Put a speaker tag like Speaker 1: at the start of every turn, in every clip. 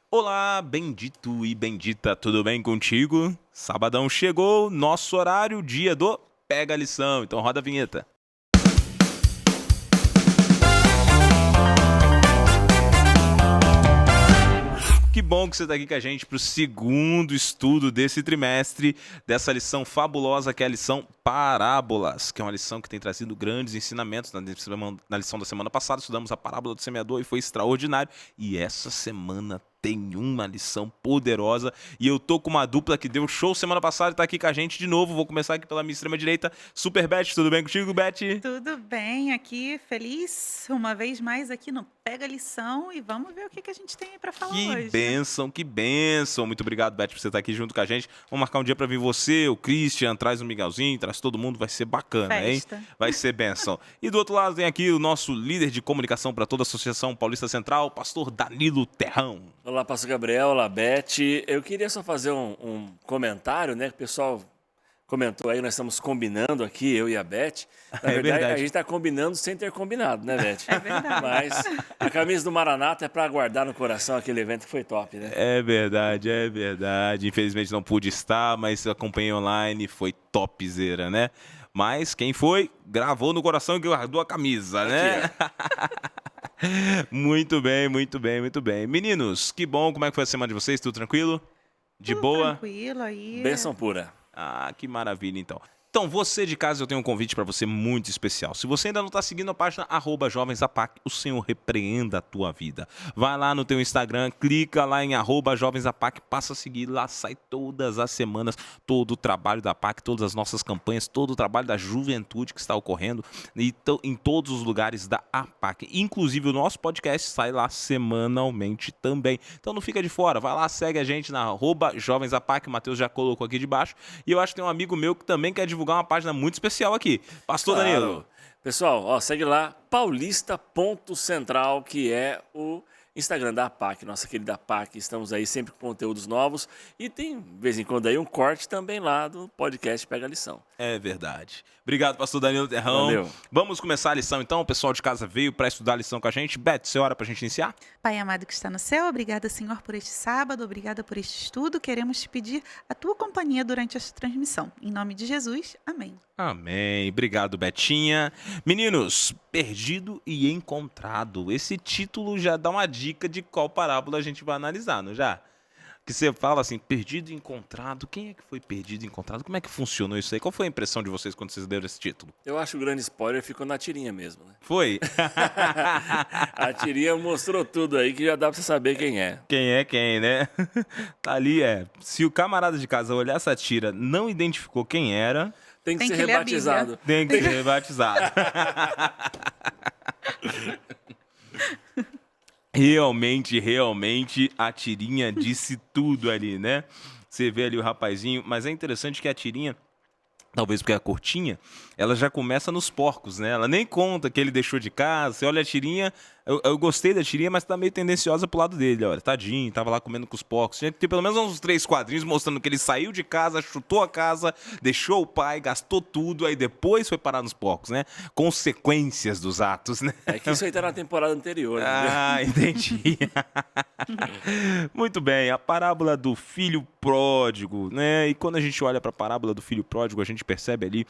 Speaker 1: Olá, bendito e bendita, tudo bem contigo? Sabadão chegou, nosso horário, dia do Pega a Lição, então roda a vinheta. Que bom que você está aqui com a gente para o segundo estudo desse trimestre, dessa lição fabulosa que é a lição Parábolas, que é uma lição que tem trazido grandes ensinamentos. Na lição da semana passada estudamos a parábola do semeador e foi extraordinário. E essa semana tem uma lição poderosa e eu tô com uma dupla que deu show semana passada e tá aqui com a gente de novo. Vou começar aqui pela minha extrema direita, Super Beth, tudo bem contigo, Beth?
Speaker 2: Tudo bem, aqui feliz uma vez mais aqui no Pega a Lição e vamos ver o que a gente tem para falar
Speaker 1: Que
Speaker 2: hoje.
Speaker 1: bênção, que bênção. Muito obrigado, Beth, por você estar aqui junto com a gente. Vamos marcar um dia para vir você, o Christian, traz o Miguelzinho, traz todo mundo, vai ser bacana, hein?
Speaker 2: Festa.
Speaker 1: Vai ser bênção. E do outro lado tem aqui o nosso líder de comunicação para toda a Associação Paulista Central, pastor Danilo Terrão.
Speaker 3: Olá, pastor Gabriel, olá, Beth. Eu queria só fazer um comentário, né? Que o pessoal comentou aí, nós estamos combinando aqui, eu e a Beth. Na verdade, a gente está combinando sem ter combinado, né, Beth?
Speaker 2: É verdade.
Speaker 3: Mas a camisa do Maranata é para guardar no coração aquele evento que foi top, né?
Speaker 1: É verdade, é verdade. Infelizmente não pude estar, mas acompanhei online, foi topzera, né? Mas quem foi, gravou no coração e guardou a camisa, né? Muito bem, muito bem, muito bem. Meninos, que bom, como é que foi a semana de vocês? Tudo tranquilo? De
Speaker 2: Tudo
Speaker 1: boa?
Speaker 2: tranquilo aí.
Speaker 3: Bênção pura.
Speaker 1: Ah, que maravilha, então. Então, você de casa, eu tenho um convite para você muito especial. Se você ainda não está seguindo a página @jovensapac, o Senhor repreenda a tua vida. Vai lá no teu Instagram, clica lá em @jovensapac, passa a seguir, lá sai todas as semanas todo o trabalho da PAC, todas as nossas campanhas, todo o trabalho da juventude que está ocorrendo em todos os lugares da APAC. Inclusive, o nosso podcast sai lá semanalmente também. Então, não fica de fora, vai lá, segue a gente na @jovensapac, o Matheus já colocou aqui de baixo. E eu acho que tem um amigo meu que também quer divulgar uma página muito especial aqui. Pastor Danilo.
Speaker 3: Pessoal, ó, segue lá, paulista.central, que é o Instagram da APAC, nossa querida APAC. Estamos aí sempre com conteúdos novos e tem, de vez em quando, aí um corte também lá do podcast Pega a Lição.
Speaker 1: É verdade. Obrigado, pastor Danilo Terrão.
Speaker 3: Valeu.
Speaker 1: Vamos começar a lição, então. O pessoal de casa veio para estudar a lição com a gente. Beth, você hora para a gente iniciar?
Speaker 2: Pai amado que está no céu, obrigada, Senhor, por este sábado, obrigada por este estudo. Queremos te pedir a tua companhia durante esta transmissão. Em nome de Jesus, amém.
Speaker 1: Amém. Obrigado, Betinha. Meninos, perdido e encontrado. Esse título já dá uma dica de qual parábola a gente vai analisar, não já? Que você fala assim, perdido e encontrado. Quem é que foi perdido e encontrado? Como é que funcionou isso aí? Qual foi a impressão de vocês quando vocês leram esse título?
Speaker 3: Eu acho que o grande spoiler ficou na tirinha mesmo, né?
Speaker 1: Foi?
Speaker 3: A tirinha mostrou tudo aí que já dá pra você saber quem é.
Speaker 1: Quem é quem, né? Tá ali, Se o camarada de casa olhar essa tira, não identificou quem era,
Speaker 3: Tem que ser
Speaker 2: ler a
Speaker 3: rebatizado.
Speaker 1: tem que ser rebatizado. Realmente, a tirinha disse tudo ali, né? Você vê ali o rapazinho, mas é interessante que a tirinha, talvez porque é curtinha, ela já começa nos porcos, né? Ela nem conta que ele deixou de casa. Você olha a tirinha, eu gostei da tirinha, mas tá meio tendenciosa pro lado dele. Olha, tadinho, tava lá comendo com os porcos. Tinha que ter pelo menos uns 3 quadrinhos mostrando que ele saiu de casa, chutou a casa, deixou o pai, gastou tudo, aí depois foi parar nos porcos, né? Consequências dos atos, né?
Speaker 3: É que isso aí tá na temporada anterior.
Speaker 1: Ah, entendi. Muito bem, a parábola do filho pródigo, né? E quando a gente olha para a parábola do filho pródigo, a gente percebe ali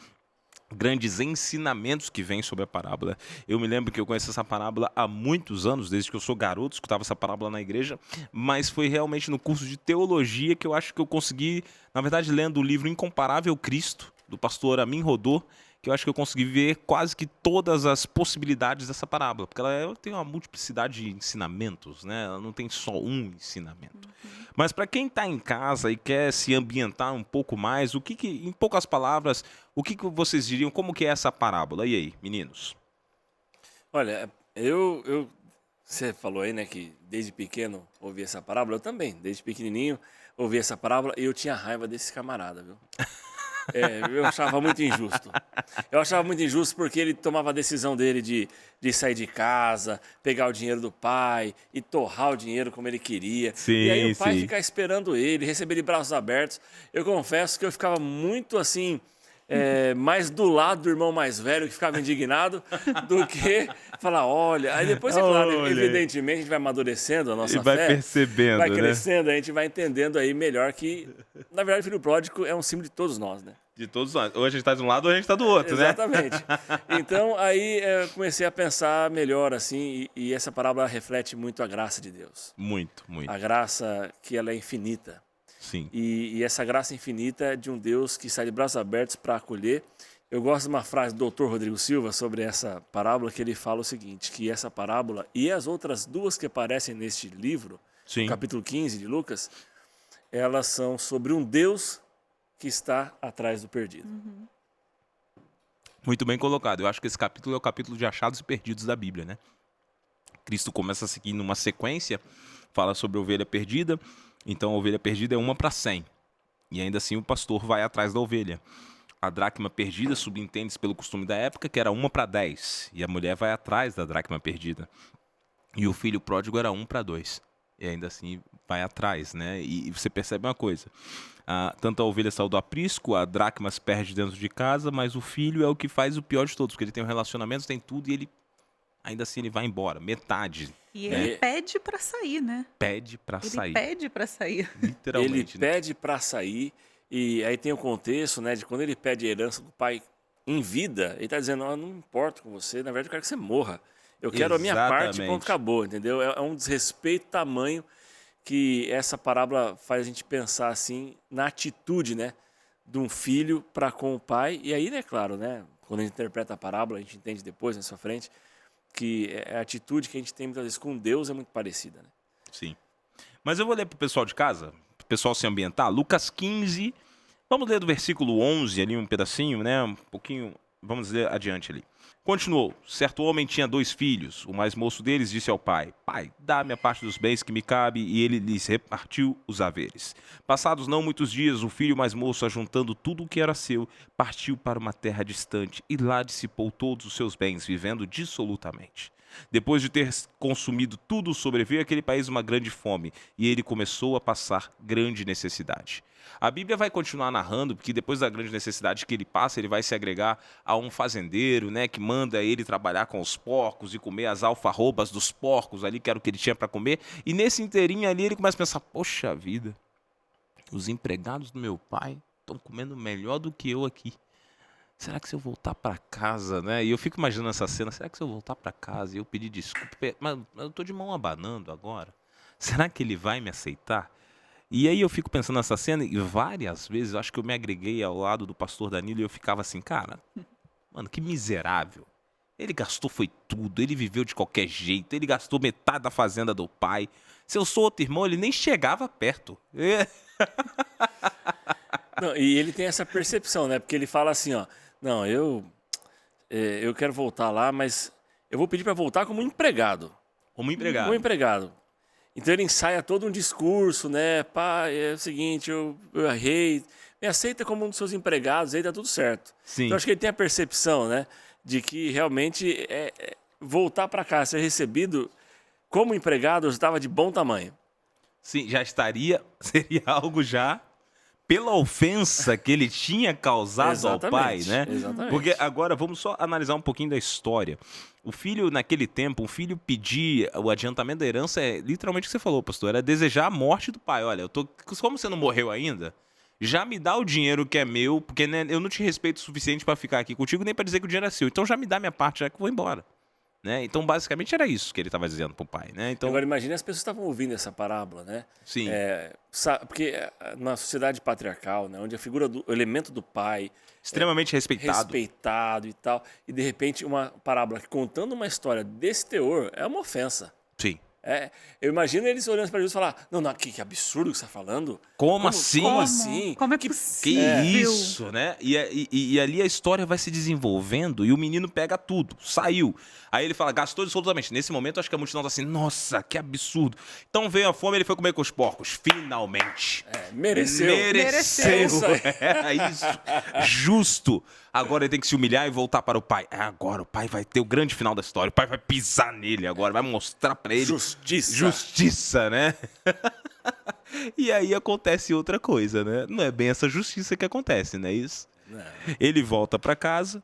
Speaker 1: grandes ensinamentos que vêm sobre a parábola. Eu me lembro que eu conheço essa parábola há muitos anos, desde que eu sou garoto, escutava essa parábola na igreja, mas foi realmente no curso de teologia que eu acho que eu consegui, na verdade, lendo o livro Incomparável Cristo, do pastor Amin Rodô, que eu acho que eu consegui ver quase que todas as possibilidades dessa parábola, porque ela tem uma multiplicidade de ensinamentos, né? Ela não tem só um ensinamento. Mas para quem está em casa e quer se ambientar um pouco mais, em poucas palavras, o que vocês diriam, como que é essa parábola? E aí, meninos?
Speaker 3: Olha, você falou aí, né, que desde pequeno ouvi essa parábola. Eu também, desde pequenininho ouvi essa parábola e eu tinha raiva desse camarada, viu? Eu achava muito injusto. Eu achava muito injusto porque ele tomava a decisão dele de sair de casa, pegar o dinheiro do pai e torrar o dinheiro como ele queria.
Speaker 1: Sim,
Speaker 3: e aí o pai
Speaker 1: sim.
Speaker 3: ficar esperando ele, receber de braços abertos. Eu confesso que eu ficava muito assim, mais do lado do irmão mais velho que ficava indignado do que falar, olha. Aí depois, é claro,
Speaker 1: Olha.
Speaker 3: evidentemente, a gente vai amadurecendo a nossa
Speaker 1: E vai
Speaker 3: fé.
Speaker 1: percebendo,
Speaker 3: Vai
Speaker 1: né?
Speaker 3: crescendo, a gente vai entendendo aí melhor que, na verdade, o filho pródigo é um símbolo de todos nós, né?
Speaker 1: De todos nós. Ou a gente tá de um lado ou a gente tá do outro, né?
Speaker 3: Exatamente. Então, aí eu comecei a pensar melhor, assim, e essa parábola reflete muito a graça de Deus.
Speaker 1: Muito, muito.
Speaker 3: A graça que ela é infinita.
Speaker 1: Sim.
Speaker 3: E essa graça infinita é de um Deus que sai de braços abertos para acolher. Eu gosto de uma frase do Dr. Rodrigo Silva sobre essa parábola, que ele fala o seguinte, que essa parábola e as outras duas que aparecem neste livro,
Speaker 1: Sim.
Speaker 3: no capítulo 15 de Lucas, elas são sobre um Deus que está atrás do perdido.
Speaker 1: Muito bem colocado. Eu acho que esse capítulo é o capítulo de achados e perdidos da Bíblia, né? Cristo começa a seguir numa sequência, fala sobre a ovelha perdida. Então a ovelha perdida é 1 para 100. E ainda assim o pastor vai atrás da ovelha. A dracma perdida subentende-se pelo costume da época que era 1 para 10. E a mulher vai atrás da dracma perdida. E o filho pródigo era 1 para 2. E ainda assim vai atrás, né? E você percebe uma coisa. Tanto a ovelha saiu do aprisco, a dracma se perde dentro de casa, mas o filho é o que faz o pior de todos, porque ele tem um relacionamento, tem tudo e ele ainda assim ele vai embora, metade.
Speaker 2: E ele pede para sair, né?
Speaker 1: Pede para
Speaker 2: Ele
Speaker 1: sair,
Speaker 2: pede para sair.
Speaker 1: literalmente.
Speaker 3: Ele pede para sair, e aí tem o contexto, né, de quando ele pede a herança do pai em vida, ele está dizendo, não me importo com você, na verdade eu quero que você morra. Eu quero a minha parte,
Speaker 1: Exatamente.
Speaker 3: ponto, acabou, entendeu? É um desrespeito tamanho que essa parábola faz a gente pensar assim na atitude, né, de um filho para com o pai. E aí, né, claro, né, quando a gente interpreta a parábola, a gente entende depois, na sua frente, que a atitude que a gente tem muitas vezes com Deus é muito parecida, né?
Speaker 1: Sim. Mas eu vou ler pro pessoal de casa, pro pessoal se ambientar. Lucas 15, vamos ler do versículo 11 ali, um pedacinho, né? Um pouquinho, vamos ler adiante ali. Continuou, certo homem tinha 2 filhos. O mais moço deles disse ao pai, pai, dá-me a parte dos bens que me cabe, e ele lhes repartiu os haveres. Passados não muitos dias, o filho mais moço, ajuntando tudo o que era seu, partiu para uma terra distante, e lá dissipou todos os seus bens, vivendo dissolutamente. Depois de ter consumido tudo, sobreveio àquele país uma grande fome, e ele começou a passar grande necessidade. A Bíblia vai continuar narrando, porque depois da grande necessidade que ele passa, ele vai se agregar a um fazendeiro, né, que manda ele trabalhar com os porcos e comer as alfarrobas dos porcos ali, que era o que ele tinha para comer. E nesse inteirinho ali, ele começa a pensar, poxa vida, os empregados do meu pai estão comendo melhor do que eu aqui. Será que se eu voltar para casa, né? E eu fico imaginando essa cena, será que se eu voltar para casa e eu pedir desculpa, mas eu tô de mão abanando agora, será que ele vai me aceitar? E aí eu fico pensando nessa cena e várias vezes eu acho que eu me agreguei ao lado do pastor Danilo e eu ficava assim, cara, mano, que miserável. Ele gastou foi tudo, ele viveu de qualquer jeito, ele gastou metade da fazenda do pai. Se eu sou outro irmão, ele nem chegava perto.
Speaker 3: Não, e ele tem essa percepção, né? Porque ele fala assim, ó, não, eu quero voltar lá, mas eu vou pedir para voltar como empregado.
Speaker 1: Como empregado.
Speaker 3: Como empregado. Então ele ensaia todo um discurso, né? Pai, é o seguinte, eu errei, me aceita como um dos seus empregados, aí tá tudo certo.
Speaker 1: Sim.
Speaker 3: Então acho que ele tem a percepção, né? De que realmente voltar para cá, ser recebido como empregado, estava de bom tamanho.
Speaker 1: Sim, já seria algo já pela ofensa que ele tinha causado ao pai, né?
Speaker 3: Exatamente.
Speaker 1: Porque agora vamos só analisar um pouquinho da história. O filho, naquele tempo, um filho pedir o adiantamento da herança é literalmente o que você falou, pastor, era desejar a morte do pai. Olha, como você não morreu ainda, já me dá o dinheiro que é meu, porque né, eu não te respeito o suficiente para ficar aqui contigo, nem para dizer que o dinheiro é seu. Então já me dá minha parte, já que eu vou embora. Né? Então, basicamente, era isso que ele estava dizendo pro pai, né? Então,
Speaker 3: agora, imagine as pessoas que estavam ouvindo essa parábola, né?
Speaker 1: sim.
Speaker 3: Porque na sociedade patriarcal, né, onde a figura o elemento do pai
Speaker 1: Extremamente respeitado
Speaker 3: e tal, e de repente uma parábola que contando uma história desse teor é uma ofensa.
Speaker 1: Sim.
Speaker 3: Eu imagino eles olhando para Jesus e falar, não, que absurdo que você está falando.
Speaker 1: Como assim?
Speaker 3: Como assim?
Speaker 2: Como é
Speaker 1: Que
Speaker 2: possível?
Speaker 1: isso, né? E ali a história vai se desenvolvendo e o menino pega tudo, saiu. Aí ele fala, gastou absolutamente. Nesse momento, acho que a multidão tá assim, nossa, que absurdo. Então veio a fome, ele foi comer com os porcos. Finalmente.
Speaker 3: Mereceu.
Speaker 1: Mereceu. É isso. Justo. Agora ele tem que se humilhar e voltar para o pai. Agora o pai vai ter o grande final da história. O pai vai pisar nele agora, vai mostrar para ele. Justiça, né? E aí acontece outra coisa, né? Não é bem essa justiça que acontece, não é isso?
Speaker 3: Não.
Speaker 1: Ele volta para casa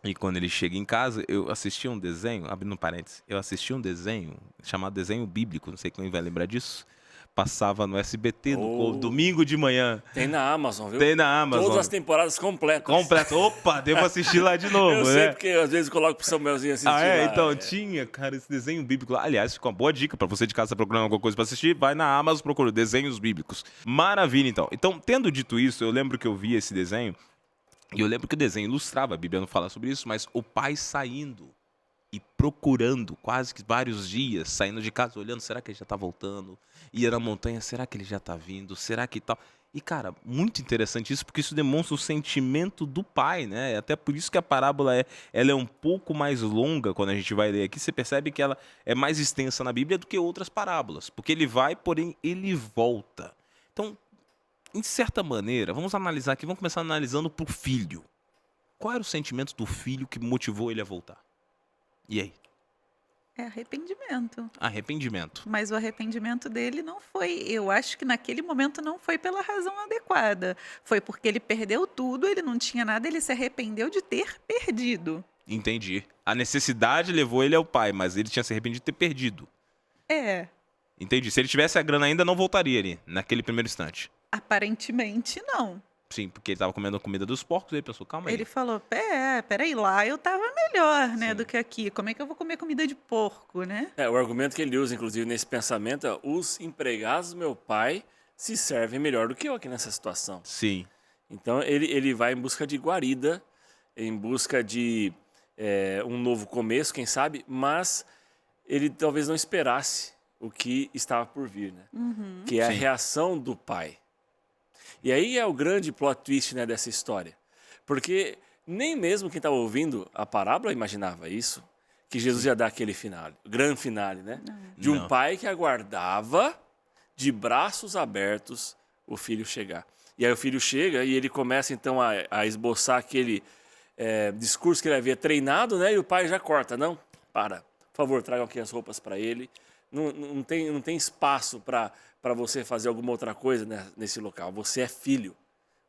Speaker 1: e quando ele chega em casa, eu assisti um desenho, abrindo parênteses, eu assisti um desenho chamado Desenho Bíblico, não sei quem vai lembrar disso. Passava no SBT no domingo de manhã.
Speaker 3: Tem na Amazon, viu?
Speaker 1: Tem na Amazon.
Speaker 3: Todas as temporadas completas.
Speaker 1: Completo. Opa, devo assistir lá de novo,
Speaker 3: Eu
Speaker 1: né?
Speaker 3: sei, porque às vezes eu coloco pro Samuelzinho assistir lá.
Speaker 1: Então, tinha, cara, esse desenho bíblico lá. Aliás, fica uma boa dica pra você de casa procurando alguma coisa pra assistir, vai na Amazon, procura desenhos bíblicos. Maravilha, então. Então, tendo dito isso, eu lembro que eu vi esse desenho, e eu lembro que o desenho ilustrava, a Bíblia não fala sobre isso, mas o pai saindo e procurando quase que vários dias, saindo de casa, olhando, será que ele já tá voltando? Ia na montanha, será que ele já tá vindo? Será que tal? E, cara, muito interessante isso, porque isso demonstra o sentimento do pai, né? Até por isso que a parábola ela é um pouco mais longa quando a gente vai ler aqui. Você percebe que ela é mais extensa na Bíblia do que outras parábolas. Porque ele vai, porém, ele volta. Então, em certa maneira, vamos analisar aqui, vamos começar analisando pro filho. Qual era o sentimento do filho que motivou ele a voltar? E aí?
Speaker 2: É arrependimento.
Speaker 1: Arrependimento.
Speaker 2: Mas o arrependimento dele não foi, eu acho que naquele momento não foi pela razão adequada. Foi porque ele perdeu tudo, ele não tinha nada, ele se arrependeu de ter perdido.
Speaker 1: Entendi. A necessidade levou ele ao pai, mas ele tinha se arrependido de ter perdido.
Speaker 2: É,
Speaker 1: Entendi. Se ele tivesse a grana ainda, não voltaria ali, naquele primeiro instante.
Speaker 2: aparentemente não.
Speaker 1: Sim, porque ele tava comendo a comida dos porcos, e ele pensou, calma aí.
Speaker 2: Ele falou, peraí, lá eu tava melhor, né,
Speaker 1: Sim.
Speaker 2: do que aqui. Como é que eu vou comer comida de porco, né?
Speaker 3: O argumento que ele usa, inclusive, nesse pensamento é: os empregados do meu pai se servem melhor do que eu aqui nessa situação.
Speaker 1: Sim.
Speaker 3: Então ele vai em busca de guarida, em busca de um novo começo, quem sabe, mas ele talvez não esperasse o que estava por vir, né? Que é a
Speaker 1: Sim.
Speaker 3: reação do pai. E aí é o grande plot twist, né, dessa história. Porque nem mesmo quem estava ouvindo a parábola imaginava isso, que Jesus ia dar aquele finale, o grande finale, né? De um
Speaker 1: Não.
Speaker 3: pai que aguardava de braços abertos o filho chegar. E aí o filho chega e ele começa então a esboçar aquele discurso que ele havia treinado, né? E o pai já corta. Não, por favor, tragam aqui as roupas para ele. Não tem espaço para você fazer alguma outra coisa nesse local. Você é filho.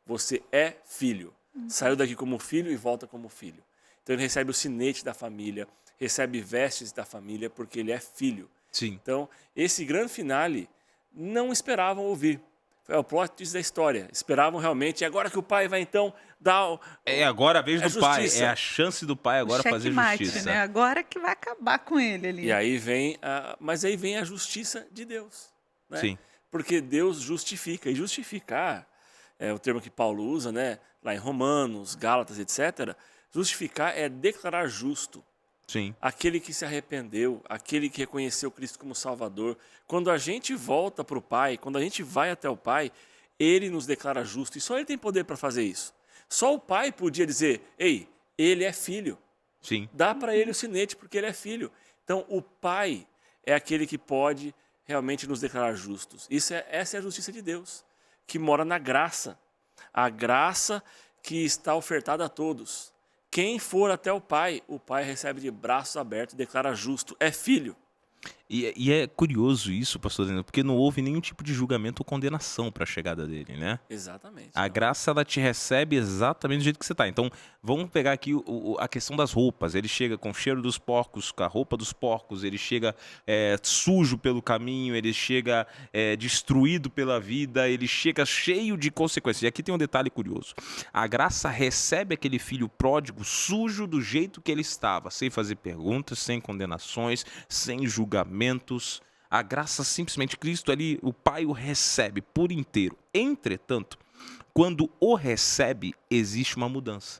Speaker 3: Você é filho. Saiu daqui como filho e volta como filho. Então ele recebe o sinete da família, recebe vestes da família, porque ele é filho.
Speaker 1: Sim.
Speaker 3: Então, esse grande finale não esperavam ouvir. É o plot twist da história. Esperavam realmente. E agora que o pai vai então dar.
Speaker 1: É agora a vez do pai.
Speaker 3: justiça.
Speaker 1: É a chance do pai agora fazer
Speaker 2: Checkmate,
Speaker 1: justiça.
Speaker 2: né? Agora que vai acabar com ele ali.
Speaker 3: E aí vem mas aí vem a justiça de Deus. Né?
Speaker 1: Sim.
Speaker 3: Porque Deus justifica. E justificar é o termo que Paulo usa, né? Lá em Romanos, Gálatas, etc. Justificar é declarar justo.
Speaker 1: Sim.
Speaker 3: Aquele que se arrependeu, aquele que reconheceu Cristo como Salvador. Quando a gente volta para o Pai, quando a gente vai até o Pai, Ele nos declara justo. E só Ele tem poder para fazer isso. Só o Pai podia dizer, ei, Ele é filho.
Speaker 1: Sim.
Speaker 3: Dá para Ele o sinete porque Ele é filho. Então o Pai é aquele que pode realmente nos declarar justos. Essa é a justiça de Deus, que mora na graça. A graça que está ofertada a todos. Quem for até o Pai recebe de braços abertos e declara justo. É filho.
Speaker 1: E é curioso isso, pastor Daniel, porque não houve nenhum tipo de julgamento ou condenação para a chegada dele, né?
Speaker 3: Exatamente.
Speaker 1: A graça, ela te recebe exatamente do jeito que você tá. Então, vamos pegar aqui a questão das roupas. Ele chega com o cheiro dos porcos, com a roupa dos porcos, ele chega sujo pelo caminho, ele chega destruído pela vida, ele chega cheio de consequências. E aqui tem um detalhe curioso. A graça recebe aquele filho pródigo sujo do jeito que ele estava, sem fazer perguntas, sem condenações, sem julgamentos. A graça, simplesmente, Cristo ali, o Pai o recebe por inteiro. Entretanto, quando o recebe, existe uma mudança.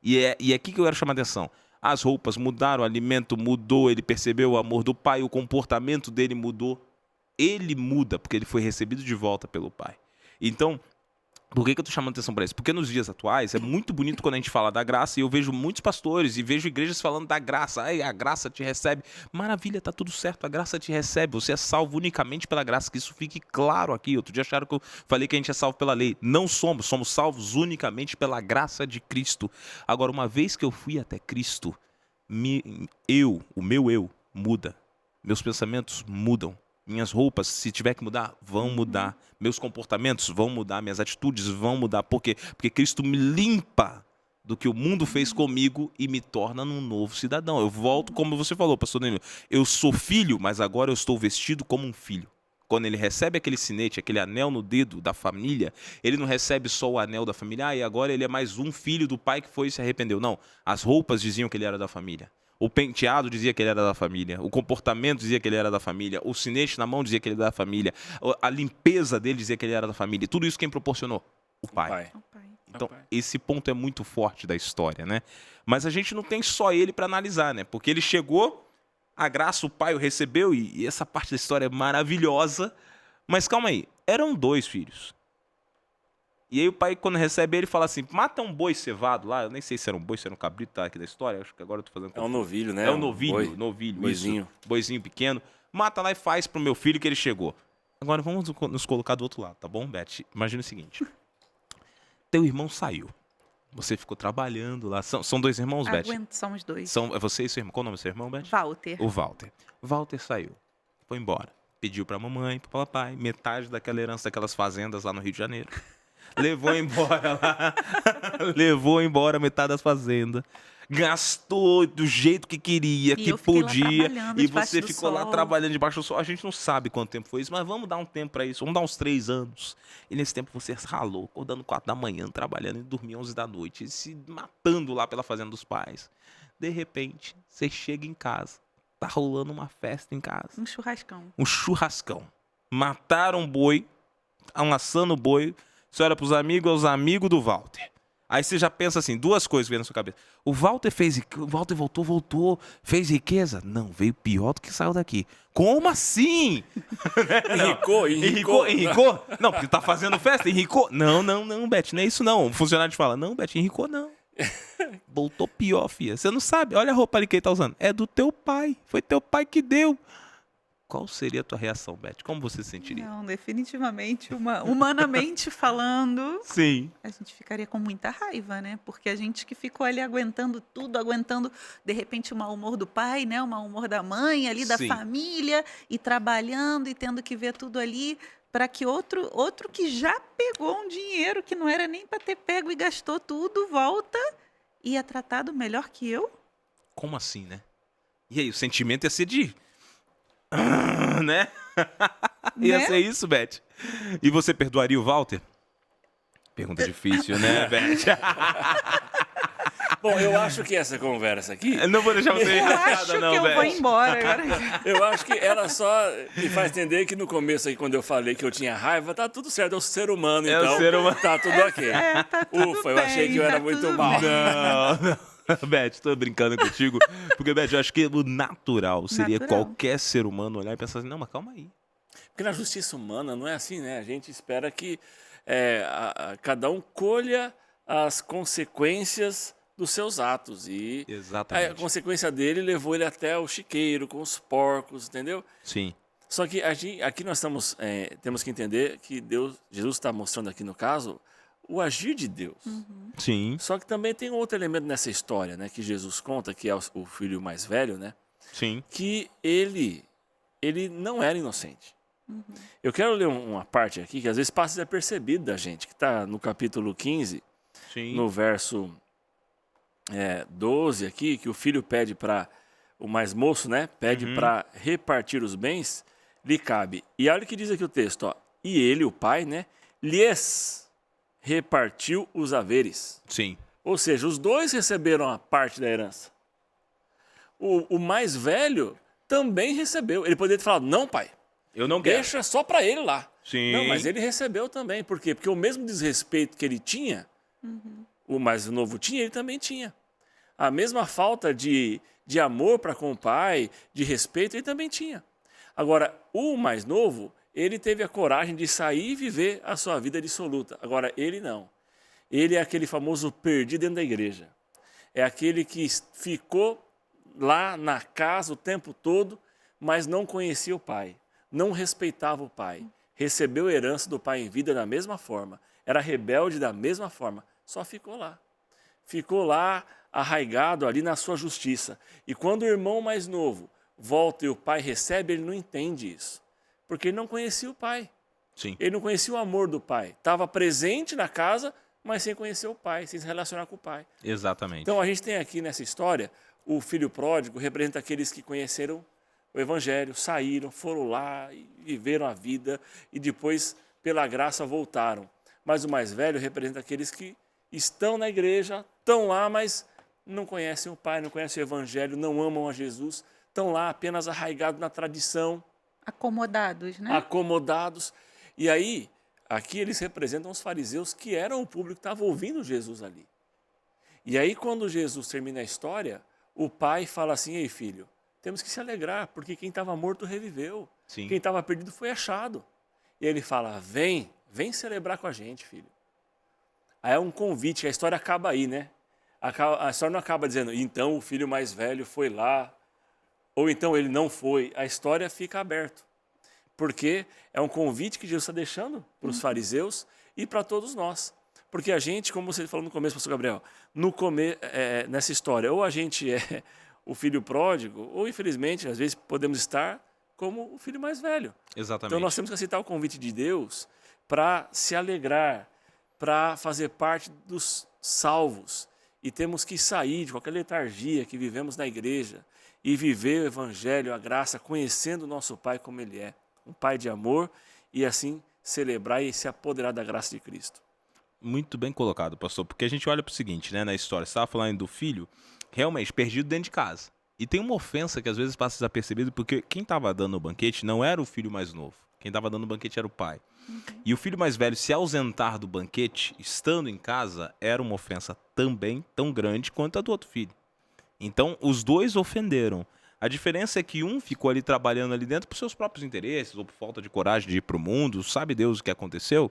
Speaker 1: E é aqui que eu quero chamar a atenção. As roupas mudaram, o alimento mudou, ele percebeu o amor do Pai, o comportamento dele mudou. Ele muda, porque ele foi recebido de volta pelo Pai. Então, por que eu estou chamando atenção para isso? Porque nos dias atuais é muito bonito quando a gente fala da graça, e eu vejo muitos pastores e vejo igrejas falando da graça. Ai, a graça te recebe. Maravilha, tá tudo certo, a graça te recebe. Você é salvo unicamente pela graça, que isso fique claro aqui. Outro dia acharam que eu falei que a gente é salvo pela lei. Não somos salvos unicamente pela graça de Cristo. Agora, uma vez que eu fui até Cristo, o meu eu muda. Meus pensamentos mudam. Minhas roupas, se tiver que mudar, vão mudar. Meus comportamentos vão mudar, minhas atitudes vão mudar. Por quê? Porque Cristo me limpa do que o mundo fez comigo e me torna um novo cidadão. Eu volto, como você falou, pastor Danilo, eu sou filho, mas agora eu estou vestido como um filho. Quando ele recebe aquele sinete, aquele anel no dedo da família, ele não recebe só o anel da família, e agora ele é mais um filho do pai que foi e se arrependeu. Não, as roupas diziam que ele era da família. O penteado dizia que ele era da família. O comportamento dizia que ele era da família. O sinete na mão dizia que ele era da família. A limpeza dele dizia que ele era da família. E tudo isso quem proporcionou? O pai.
Speaker 2: O pai.
Speaker 1: Então, esse ponto é muito forte da história, né? Mas a gente não tem só ele para analisar, né? Porque ele chegou, a graça o pai o recebeu, e essa parte da história é maravilhosa. Mas calma aí, eram 2 filhos. E aí o pai, quando recebe ele, fala assim, mata um boi cevado lá. Eu nem sei se era um boi, se era um cabrito, tá aqui da história. Acho que agora eu tô fazendo...
Speaker 3: É um novilho, né?
Speaker 1: É um novilho,
Speaker 3: boi.
Speaker 1: novilho,
Speaker 3: Boizinho.
Speaker 1: isso. Boizinho pequeno. Mata lá e faz pro meu filho que ele chegou. Agora vamos nos colocar do outro lado, tá bom, Beth? Imagina o seguinte. Teu irmão saiu. Você ficou trabalhando lá. São 2 irmãos, Beth?
Speaker 2: Somos 2.
Speaker 1: É você e seu irmão. Qual o nome do seu irmão, Beth?
Speaker 2: Walter.
Speaker 1: O Walter. Walter saiu. Foi embora. Pediu pra mamãe, pro papai, metade daquela herança daquelas fazendas lá no Rio de Janeiro. Levou embora lá. Levou embora metade das fazendas. Gastou do jeito que queria,
Speaker 2: E
Speaker 1: que
Speaker 2: eu fiquei lá
Speaker 1: podia.
Speaker 2: trabalhando
Speaker 1: E
Speaker 2: debaixo
Speaker 1: você
Speaker 2: do
Speaker 1: ficou lá
Speaker 2: sol.
Speaker 1: trabalhando debaixo do sol. A gente não sabe quanto tempo foi isso, mas vamos dar um tempo pra isso. Vamos dar uns 3 anos. E nesse tempo você ralou, acordando 4 da manhã, trabalhando e dormia 11 da noite, se matando lá pela fazenda dos pais. De repente, você chega em casa. Tá rolando uma festa em casa.
Speaker 2: Um churrascão.
Speaker 1: Um churrascão. Mataram um boi, amassando o boi. Você olha pros amigos, é os amigos do Walter. Aí você já pensa assim, 2 coisas vêm na sua cabeça. O Walter voltou, fez riqueza? Não, veio pior do que saiu daqui. Como assim? Enricou? Não, porque tá fazendo festa, enricou? Não, Beth, não é isso não. O funcionário te fala, não, Beth, enricou não. Voltou pior, filha. Você não sabe, olha a roupa ali que ele tá usando. É do teu pai, foi teu pai que deu. Qual seria a tua reação, Beth? Como você se sentiria?
Speaker 2: Não, definitivamente, humanamente falando,
Speaker 1: Sim.
Speaker 2: a gente ficaria com muita raiva, né? Porque a gente que ficou ali aguentando tudo, aguentando, de repente, o mau humor do pai, né? O mau humor da mãe, ali da
Speaker 1: Sim.
Speaker 2: família, e trabalhando e tendo que ver tudo ali, para que outro que já pegou um dinheiro que não era nem para ter pego e gastou tudo, volta e é tratado melhor que eu?
Speaker 1: Como assim, né? E aí, o sentimento ia ser de... né? Ia
Speaker 2: Né?
Speaker 1: ser isso, Beth. E você perdoaria o Walter? Pergunta difícil, né, Beth?
Speaker 3: Bom, eu acho que essa conversa aqui,
Speaker 1: Não vou deixar você ir
Speaker 2: Eu
Speaker 1: nada,
Speaker 2: acho
Speaker 1: não,
Speaker 2: que eu
Speaker 1: Beth.
Speaker 2: vou embora agora.
Speaker 3: eu acho que ela só me faz entender que no começo aí, quando eu falei que eu tinha raiva, tá tudo certo, é o ser humano,
Speaker 1: É o
Speaker 3: então
Speaker 1: ser humano.
Speaker 3: tá tudo ok.
Speaker 2: Tá tudo
Speaker 3: Ufa, eu
Speaker 2: bem,
Speaker 3: achei que eu era
Speaker 2: tá
Speaker 3: muito
Speaker 2: tudo
Speaker 3: mal.
Speaker 2: bem.
Speaker 1: Não. Beth, tô brincando contigo. Porque, Beth, eu acho que o natural seria
Speaker 2: Natural.
Speaker 1: qualquer ser humano olhar e pensar assim, não, mas calma aí.
Speaker 3: Porque na justiça humana não é assim, né? A gente espera que cada um colha as consequências dos seus atos. E
Speaker 1: Exatamente.
Speaker 3: a consequência dele levou ele até o chiqueiro, com os porcos, entendeu?
Speaker 1: Sim.
Speaker 3: Só que aqui nós temos que entender que Jesus está mostrando aqui no caso o agir de Deus.
Speaker 1: Sim.
Speaker 3: Só que também tem um outro elemento nessa história, né, que Jesus conta, que é o filho mais velho, né,
Speaker 1: Sim.
Speaker 3: que ele não era inocente. Eu quero ler uma parte aqui que às vezes passa desapercebido da gente, que está no capítulo 15,
Speaker 1: Sim.
Speaker 3: no verso 12 aqui, que o filho pede para o mais moço, né, pede para repartir os bens, lhe cabe. E olha o que diz aqui o texto, ó. E ele, o pai, né, lhes repartiu os haveres.
Speaker 1: Sim.
Speaker 3: Ou seja, os 2 receberam a parte da herança. O mais velho também recebeu. Ele poderia ter falado, não, pai,
Speaker 1: Eu não quero.
Speaker 3: deixa só para ele lá.
Speaker 1: Sim.
Speaker 3: Não, mas ele recebeu também. Por quê? Porque o mesmo desrespeito que ele tinha, o mais novo tinha, ele também tinha. A mesma falta de amor para com o pai, de respeito, ele também tinha. Agora, o mais novo, ele teve a coragem de sair e viver a sua vida dissoluta. Agora, ele não. Ele é aquele famoso perdido dentro da igreja. É aquele que ficou lá na casa o tempo todo, mas não conhecia o pai, não respeitava o pai, recebeu a herança do pai em vida da mesma forma, era rebelde da mesma forma, só ficou lá. Ficou lá arraigado ali na sua justiça. E quando o irmão mais novo volta e o pai recebe, ele não entende isso. Porque ele não conhecia o pai.
Speaker 1: Sim.
Speaker 3: Ele não conhecia o amor do pai. Estava presente na casa, mas sem conhecer o pai, sem se relacionar com o pai.
Speaker 1: Exatamente.
Speaker 3: Então a gente tem aqui nessa história, o filho pródigo representa aqueles que conheceram o evangelho, saíram, foram lá e viveram a vida e depois, pela graça, voltaram. Mas o mais velho representa aqueles que estão na igreja, estão lá, mas não conhecem o pai, não conhecem o evangelho, não amam a Jesus, estão lá apenas arraigados na tradição,
Speaker 2: Acomodados, né?
Speaker 3: acomodados. E aí, aqui eles representam os fariseus, que eram o público que estava ouvindo Jesus ali. E aí, quando Jesus termina a história, o pai fala assim: ei, filho, temos que se alegrar, porque quem estava morto reviveu.
Speaker 1: Sim.
Speaker 3: Quem estava perdido foi achado. E ele fala: vem celebrar com a gente, filho. Aí é um convite, a história acaba aí, né? A história não acaba dizendo, então o filho mais velho foi lá, ou então ele não foi. A história fica aberta. Porque é um convite que Jesus está deixando para os fariseus e para todos nós. Porque a gente, como você falou no começo, pastor Gabriel, nessa história, ou a gente é o filho pródigo, ou infelizmente, às vezes podemos estar como o filho mais velho.
Speaker 1: Exatamente.
Speaker 3: Então nós temos que aceitar o convite de Deus para se alegrar, para fazer parte dos salvos. E temos que sair de qualquer letargia que vivemos na igreja e viver o evangelho, a graça, conhecendo o nosso Pai como Ele é. Um Pai de amor e assim celebrar e se apoderar da graça de Cristo.
Speaker 1: Muito bem colocado, pastor, porque a gente olha para o seguinte, né, na história, você estava falando do filho, realmente, perdido dentro de casa. E tem uma ofensa que às vezes passa desapercebido, porque quem estava dando o banquete não era o filho mais novo. Quem estava dando o banquete era o pai. E o filho mais velho se ausentar do banquete, estando em casa, era uma ofensa também tão grande quanto a do outro filho. Então, os dois ofenderam. A diferença é que um ficou ali trabalhando ali dentro por seus próprios interesses, ou por falta de coragem de ir para o mundo, sabe Deus o que aconteceu.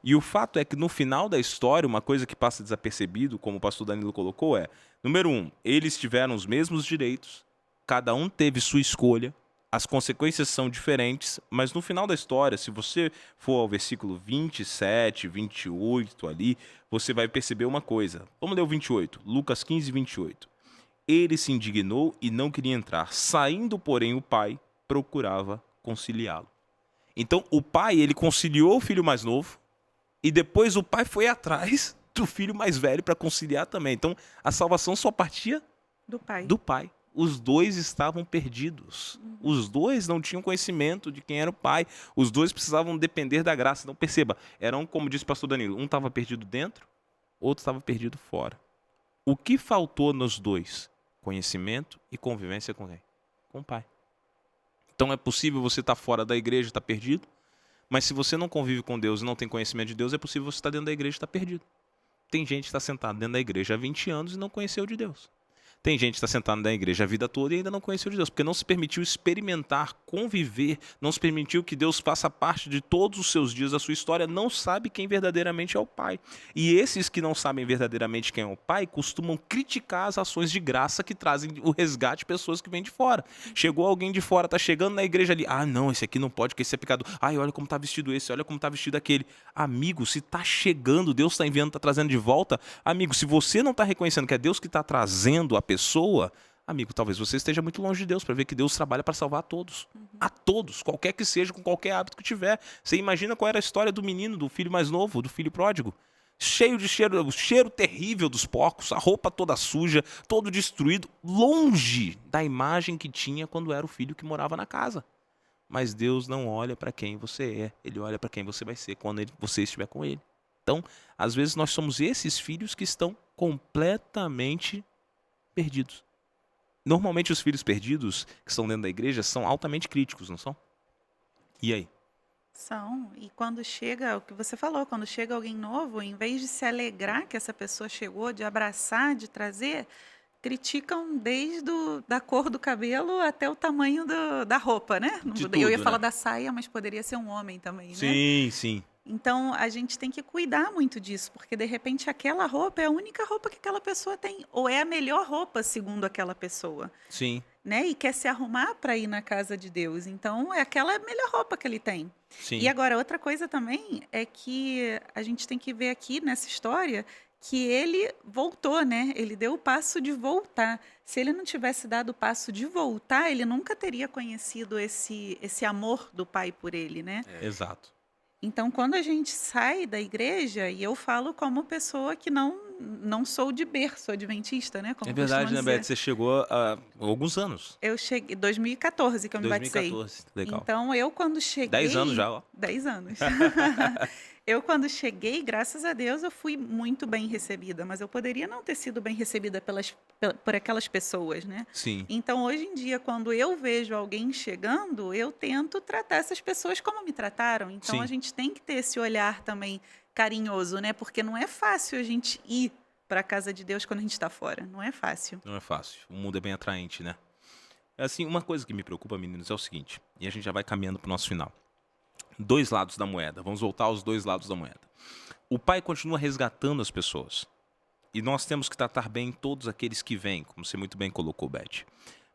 Speaker 1: E o fato é que no final da história, uma coisa que passa desapercebido, como o pastor Danilo colocou, é, número 1, eles tiveram os mesmos direitos, cada um teve sua escolha, as consequências são diferentes, mas no final da história, se você for ao versículo 27, 28 ali, você vai perceber uma coisa. Vamos ler o 28, Lucas 15, 28. Ele se indignou e não queria entrar. Saindo, porém, o pai procurava conciliá-lo. Então, o pai, ele conciliou o filho mais novo e depois o pai foi atrás do filho mais velho para conciliar também. Então, a salvação só partia
Speaker 2: Do pai.
Speaker 1: do pai. Os dois estavam perdidos. Os dois não tinham conhecimento de quem era o pai. Os dois precisavam depender da graça. Então, perceba, eram, como disse o pastor Danilo, um estava perdido dentro, outro estava perdido fora. O que faltou nos dois? Conhecimento e convivência com quem? Com o pai. Então é possível você estar fora da igreja e estar perdido, mas se você não convive com Deus e não tem conhecimento de Deus, é possível você estar dentro da igreja e estar perdido. Tem gente que está sentada dentro da igreja há 20 anos e não conheceu de Deus. Tem gente que está sentada na igreja a vida toda e ainda não conheceu de Deus, porque não se permitiu experimentar, conviver, não se permitiu que Deus faça parte de todos os seus dias da sua história, não sabe quem verdadeiramente é o Pai. E esses que não sabem verdadeiramente quem é o Pai costumam criticar as ações de graça que trazem o resgate de pessoas que vêm de fora. Chegou alguém de fora, está chegando na igreja ali, ah não, esse aqui não pode, porque esse é pecador. Ai, olha como está vestido esse, olha como está vestido aquele. Amigo, se está chegando, Deus está enviando, está trazendo de volta. Amigo, se você não está reconhecendo que é Deus que está trazendo a pessoa, amigo, talvez você esteja muito longe de Deus para ver que Deus trabalha para salvar a todos. A todos, qualquer que seja, com qualquer hábito que tiver. Você imagina qual era a história do menino, do filho mais novo, do filho pródigo? Cheio de cheiro, o cheiro terrível dos porcos, a roupa toda suja, todo destruído, longe da imagem que tinha quando era o filho que morava na casa. Mas Deus não olha para quem você é, Ele olha para quem você vai ser quando você estiver com Ele. Então, às vezes nós somos esses filhos que estão completamente perdidos. Normalmente os filhos perdidos que estão dentro da igreja são altamente críticos, não são? E aí?
Speaker 2: São. E quando chega, o que você falou, quando chega alguém novo, em vez de se alegrar que essa pessoa chegou, de abraçar, de trazer, criticam desde da cor do cabelo até o tamanho da roupa, né?
Speaker 1: De
Speaker 2: Eu ia
Speaker 1: tudo,
Speaker 2: falar
Speaker 1: né?
Speaker 2: da saia, mas poderia ser um homem também, né?
Speaker 1: Sim, sim.
Speaker 2: Então, a gente tem que cuidar muito disso, porque de repente aquela roupa é a única roupa que aquela pessoa tem, ou é a melhor roupa segundo aquela pessoa,
Speaker 1: Sim,
Speaker 2: né? E quer se arrumar para ir na casa de Deus. Então, é aquela melhor roupa que ele tem.
Speaker 1: sim.
Speaker 2: E agora, outra coisa também é que a gente tem que ver aqui nessa história que ele voltou, né? Ele deu o passo de voltar. Se ele não tivesse dado o passo de voltar, ele nunca teria conhecido esse amor do Pai por ele, né?
Speaker 1: Exato.
Speaker 2: Então, quando a gente sai da igreja, e eu falo como pessoa que não sou de berço adventista, né? Como
Speaker 1: É verdade,
Speaker 2: costumam
Speaker 1: né,
Speaker 2: dizer.
Speaker 1: Beth? Você chegou há alguns anos.
Speaker 2: Eu cheguei em 2014 que eu me batizei.
Speaker 1: 2014. Legal.
Speaker 2: Então, eu quando cheguei...
Speaker 1: 10 anos já, ó.
Speaker 2: 10 anos. Eu quando cheguei, graças a Deus, eu fui muito bem recebida, mas eu poderia não ter sido bem recebida por aquelas pessoas, né?
Speaker 1: Sim.
Speaker 2: Então, hoje em dia, quando eu vejo alguém chegando, eu tento tratar essas pessoas como me trataram. Então,
Speaker 1: Sim.
Speaker 2: a gente tem que ter esse olhar também carinhoso, né? Porque não é fácil a gente ir para a casa de Deus quando a gente está fora. Não é fácil.
Speaker 1: Não é fácil. O mundo é bem atraente, né? Assim, uma coisa que me preocupa, meninos, é o seguinte, e a gente já vai caminhando para o nosso final. 2 lados da moeda. Vamos voltar aos 2 lados da moeda. O Pai continua resgatando as pessoas. E nós temos que tratar bem todos aqueles que vêm, como você muito bem colocou, Beth.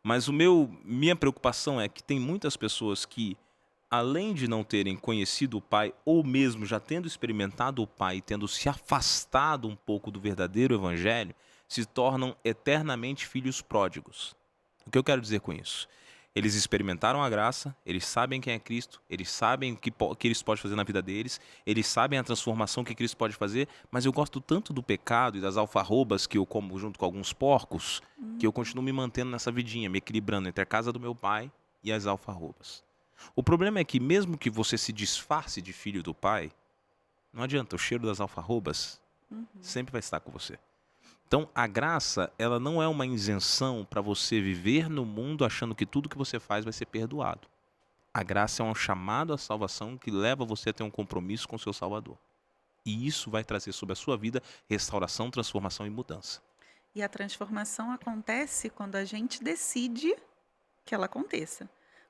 Speaker 1: Mas minha preocupação é que tem muitas pessoas que, além de não terem conhecido o Pai, ou mesmo já tendo experimentado o Pai, tendo se afastado um pouco do verdadeiro evangelho, se tornam eternamente filhos pródigos. O que eu quero dizer com isso? Eles experimentaram a graça, eles sabem quem é Cristo, eles sabem o que eles podem fazer na vida deles, eles sabem a transformação que Cristo pode fazer, mas eu gosto tanto do pecado e das alfarrobas que eu como junto com alguns porcos, que eu continuo me mantendo nessa vidinha, me equilibrando entre a casa do meu pai e as alfarrobas. O problema é que mesmo que você se disfarce de filho do pai, não adianta, o cheiro das alfarrobas sempre vai estar com você. Então, a graça, ela não é uma isenção para você viver no mundo achando que tudo que você faz vai ser perdoado. A graça é um chamado à salvação que leva você a ter um compromisso com o seu Salvador. E isso vai trazer sobre a sua vida restauração, transformação e mudança.
Speaker 2: E a transformação acontece quando a gente decide que ela aconteça.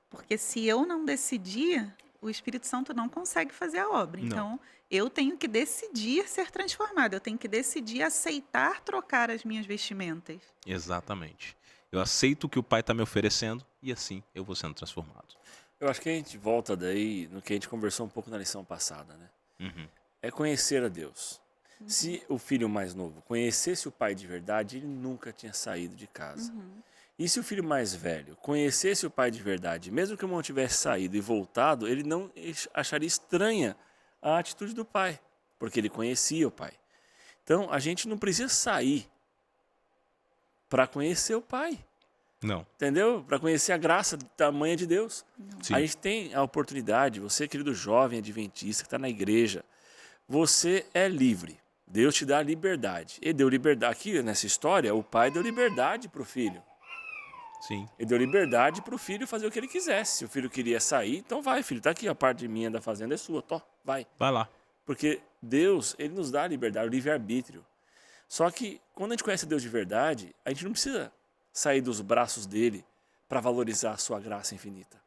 Speaker 2: Porque se eu não decidir, o Espírito Santo não consegue fazer a obra.
Speaker 1: Não.
Speaker 2: Então, eu tenho que decidir ser transformado. Eu tenho que decidir aceitar trocar as minhas vestimentas.
Speaker 1: Exatamente. Eu aceito o que o Pai está me oferecendo e assim eu vou sendo transformado.
Speaker 3: Eu acho que a gente volta daí no que a gente conversou um pouco na lição passada, né?
Speaker 1: Uhum.
Speaker 3: É conhecer a Deus. Se o filho mais novo conhecesse o pai de verdade, ele nunca tinha saído de casa. E se o filho mais velho conhecesse o pai de verdade, mesmo que o irmão tivesse saído e voltado, ele não acharia estranha a atitude do pai, porque ele conhecia o pai. Então, a gente não precisa sair para conhecer o pai,
Speaker 1: Não.
Speaker 3: entendeu? Para conhecer a graça tamanha de Deus.
Speaker 1: Sim.
Speaker 3: A gente tem a oportunidade, você, querido jovem adventista que está na igreja, você é livre. Deus te dá liberdade. Ele deu liberdade. Aqui nessa história, o pai deu liberdade para o filho.
Speaker 1: Sim.
Speaker 3: Ele deu liberdade para o filho fazer o que ele quisesse. Se o filho queria sair, então vai, filho, tá aqui, a parte minha da fazenda é sua, vai.
Speaker 1: Vai lá.
Speaker 3: Porque Deus, ele nos dá a liberdade, o livre-arbítrio. Só que quando a gente conhece Deus de verdade, a gente não precisa sair dos braços dele para valorizar a sua graça infinita.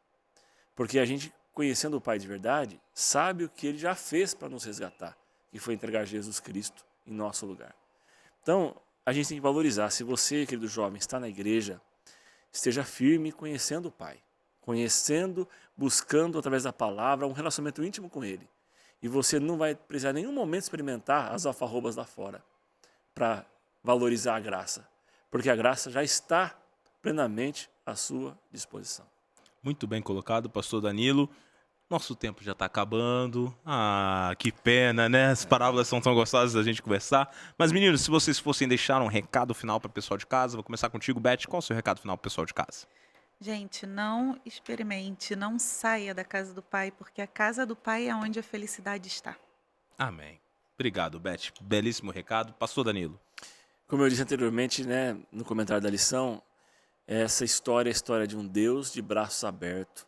Speaker 3: Porque a gente, conhecendo o Pai de verdade, sabe o que ele já fez para nos resgatar, que foi entregar Jesus Cristo em nosso lugar. Então, a gente tem que valorizar. Se você, querido jovem, está na igreja, esteja firme conhecendo o Pai. Conhecendo, buscando através da palavra um relacionamento íntimo com Ele. E você não vai precisar em nenhum momento experimentar as alfarrobas lá fora para valorizar a graça. Porque a graça já está plenamente à sua disposição.
Speaker 1: Muito bem colocado, pastor Danilo. Nosso tempo já está acabando. Ah, que pena, né? As parábolas são tão gostosas da gente conversar. Mas, meninos, se vocês fossem deixar um recado final para o pessoal de casa, vou começar contigo, Beth. Qual é o seu recado final para o pessoal de casa?
Speaker 2: Gente, não experimente, não saia da casa do Pai, porque a casa do Pai é onde a felicidade está.
Speaker 1: Amém. Obrigado, Beth. Belíssimo recado. Pastor Danilo.
Speaker 3: Como eu disse anteriormente, né, no comentário da lição, essa história é a história de um Deus de braços abertos.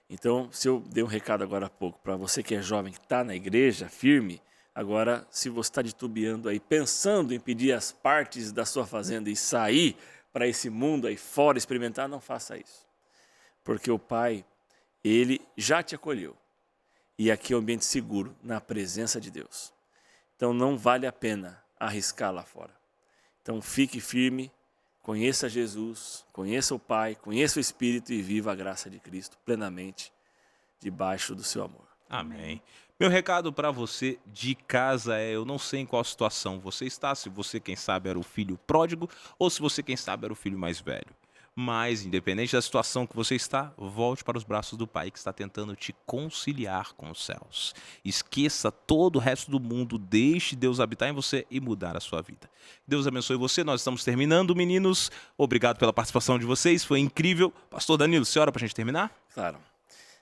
Speaker 3: Então, se eu dei um recado agora há pouco para você que é jovem, que está na igreja, firme, agora, se você está titubeando aí, pensando em pedir as partes da sua fazenda e sair para esse mundo aí fora, experimentar, não faça isso. Porque o Pai, Ele já te acolheu. E aqui é um ambiente seguro, na presença de Deus. Então, não vale a pena arriscar lá fora. Então, fique firme, conheça Jesus, conheça o Pai, conheça o Espírito e viva a graça de Cristo plenamente debaixo do seu amor.
Speaker 1: Amém. Meu recado para você de casa é: eu não sei em qual situação você está, se você, quem sabe, era o filho pródigo ou se você, quem sabe, era o filho mais velho. Mas, independente da situação que você está, volte para os braços do Pai que está tentando te conciliar com os céus. Esqueça todo o resto do mundo, deixe Deus habitar em você e mudar a sua vida. Deus abençoe você. Nós estamos terminando, meninos. Obrigado pela participação de vocês, foi incrível. Pastor Danilo, você ora para a gente terminar?
Speaker 3: Claro.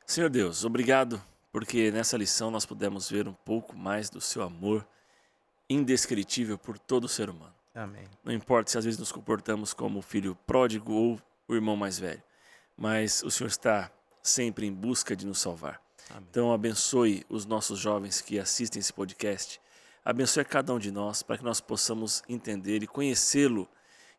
Speaker 3: Senhor Deus, obrigado, porque nessa lição nós pudemos ver um pouco mais do seu amor indescritível por todo ser humano.
Speaker 1: Amém.
Speaker 3: Não importa se às vezes nos comportamos como o filho pródigo ou o irmão mais velho, mas o Senhor está sempre em busca de nos salvar.
Speaker 1: Amém.
Speaker 3: Então abençoe os nossos jovens que assistem esse podcast, abençoe a cada um de nós para que nós possamos entender e conhecê-lo,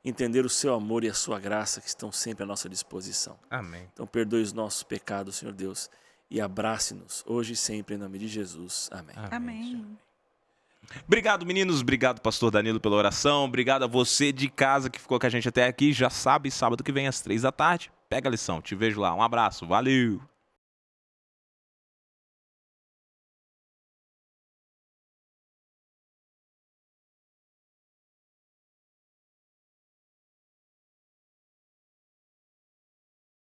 Speaker 3: entender o seu amor e a sua graça que estão sempre à nossa disposição.
Speaker 1: Amém.
Speaker 3: Então perdoe os nossos pecados, Senhor Deus, e abrace-nos hoje e sempre em nome de Jesus. Amém.
Speaker 2: Amém.
Speaker 1: Obrigado, meninos. Obrigado, pastor Danilo, pela oração. Obrigado a você de casa que ficou com a gente até aqui. Já sabe, sábado que vem às 3 da tarde. Pega a lição. Te vejo lá. Um abraço. Valeu.